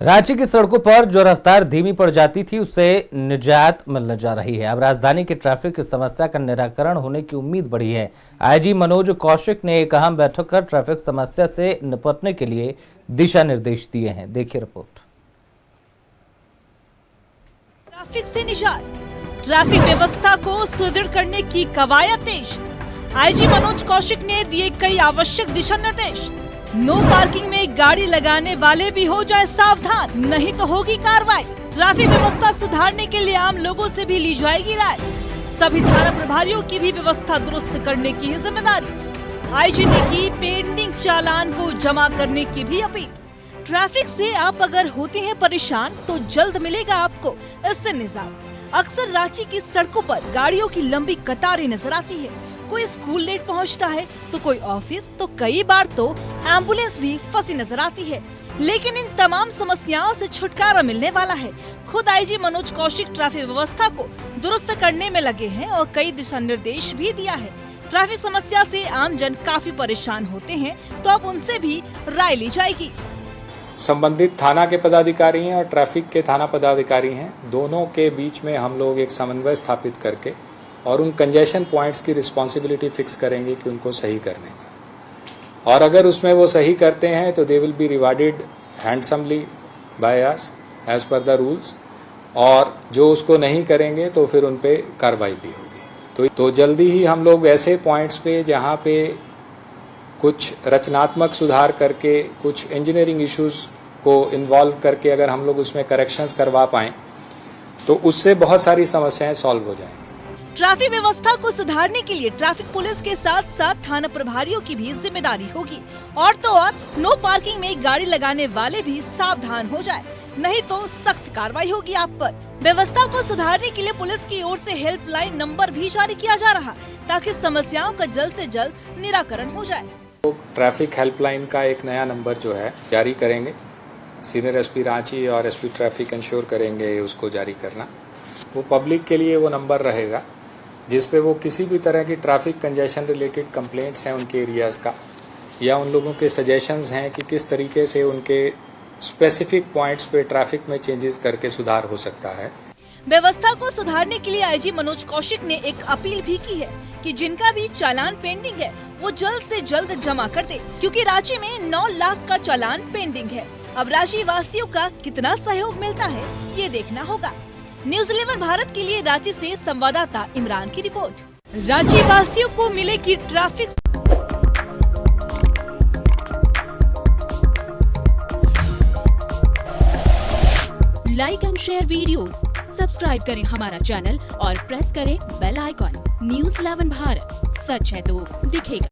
रांची की सड़कों पर जो रफ्तार धीमी पड़ जाती थी उससे निजात मिलने जा रही है। अब राजधानी की ट्रैफिक की समस्या का निराकरण होने की उम्मीद बढ़ी है। आईजी मनोज कौशिक ने एक अहम बैठक कर ट्रैफिक समस्या से निपटने के लिए दिशा निर्देश दिए हैं। देखिए रिपोर्ट। ट्रैफिक से निजात, ट्रैफिक व्यवस्था को सुदृढ़ करने की कवायद तेज। आईजी मनोज कौशिक ने दिए कई आवश्यक दिशा निर्देश। नो पार्किंग में गाड़ी लगाने वाले भी हो जाए सावधान, नहीं तो होगी कार्रवाई। ट्रैफिक व्यवस्था सुधारने के लिए आम लोगों से भी ली जाएगी राय। सभी थाना प्रभारियों की भी व्यवस्था दुरुस्त करने की है जिम्मेदारी। आईजी ने की पेंडिंग चालान को जमा करने की भी अपील। ट्रैफिक से आप अगर होते हैं परेशान तो जल्द मिलेगा आपको इससे निजात। अक्सर रांची की सड़कों पर गाड़ियों की लंबी कतारें नजर आती है। कोई स्कूल लेट पहुंचता है तो कोई ऑफिस, तो कई बार तो एम्बुलेंस भी फंसी नजर आती है। लेकिन इन तमाम समस्याओं से छुटकारा मिलने वाला है। खुद आईजी मनोज कौशिक ट्रैफिक व्यवस्था को दुरुस्त करने में लगे हैं और कई दिशा निर्देश भी दिया है। ट्रैफिक समस्या से आम जन काफी परेशान होते हैं, तो अब उनसे भी राय ली जाएगी। संबंधित थाना के पदाधिकारी हैं और ट्रैफिक के थाना पदाधिकारी हैं, दोनों के बीच में हम लोग एक समन्वय स्थापित करके और उन कंजेशन पॉइंट्स की रिस्पॉन्सिबिलिटी फिक्स करेंगे कि उनको सही करने का। और अगर उसमें वो सही करते हैं तो they will be rewarded handsomely by us as per the rules, और जो उसको नहीं करेंगे तो फिर उन पे कार्रवाई भी होगी। तो जल्दी ही हम लोग ऐसे पॉइंट्स पे जहाँ पे कुछ रचनात्मक सुधार करके, कुछ इंजीनियरिंग इश्यूज को इन्वॉल्व करके अगर हम लोग उसमें करेक्शंस करवा पाएँ तो उससे बहुत सारी समस्याएं सॉल्व हो जाएंगी। ट्रैफिक व्यवस्था को सुधारने के लिए ट्रैफिक पुलिस के साथ साथ थाना प्रभारियों की भी जिम्मेदारी होगी। और तो और नो पार्किंग में गाड़ी लगाने वाले भी सावधान हो जाए, नहीं तो सख्त कार्रवाई होगी आप पर। व्यवस्था को सुधारने के लिए पुलिस की ओर से हेल्पलाइन नंबर भी जारी किया जा रहा, ताकि समस्याओं का जल्द से जल्द निराकरण हो जाए। तो ट्रैफिक हेल्पलाइन का एक नया नंबर जो है जारी करेंगे। सीनियर एसपी रांची और एसपी ट्रैफिक इंश्योर करेंगे उसको जारी करना। वो पब्लिक के लिए वो नंबर रहेगा जिस पे वो किसी भी तरह की ट्रैफिक कंजेशन रिलेटेड कंप्लेंट्स हैं उनके एरियाज़ का, या उन लोगों के सजेशंस हैं कि किस तरीके से उनके स्पेसिफिक पॉइंट्स पे ट्रैफिक में चेंजेस करके सुधार हो सकता है। व्यवस्था को सुधारने के लिए आईजी मनोज कौशिक ने एक अपील भी की है कि जिनका भी चालान पेंडिंग है वो जल्द से जल्द जमा कर दे, क्योंकि रांची में 9 लाख का चालान पेंडिंग है। अब रांची वासियों का कितना सहयोग मिलता है ये देखना होगा। न्यूज़ 11 भारत के लिए रांची से संवाददाता इमरान की रिपोर्ट। रांची वासियों को मिलेगी traffic. Like and share videos, subscribe करें हमारा चैनल और प्रेस करें बेल आइकॉन। न्यूज़ 11 भारत, सच है तो दिखेगा।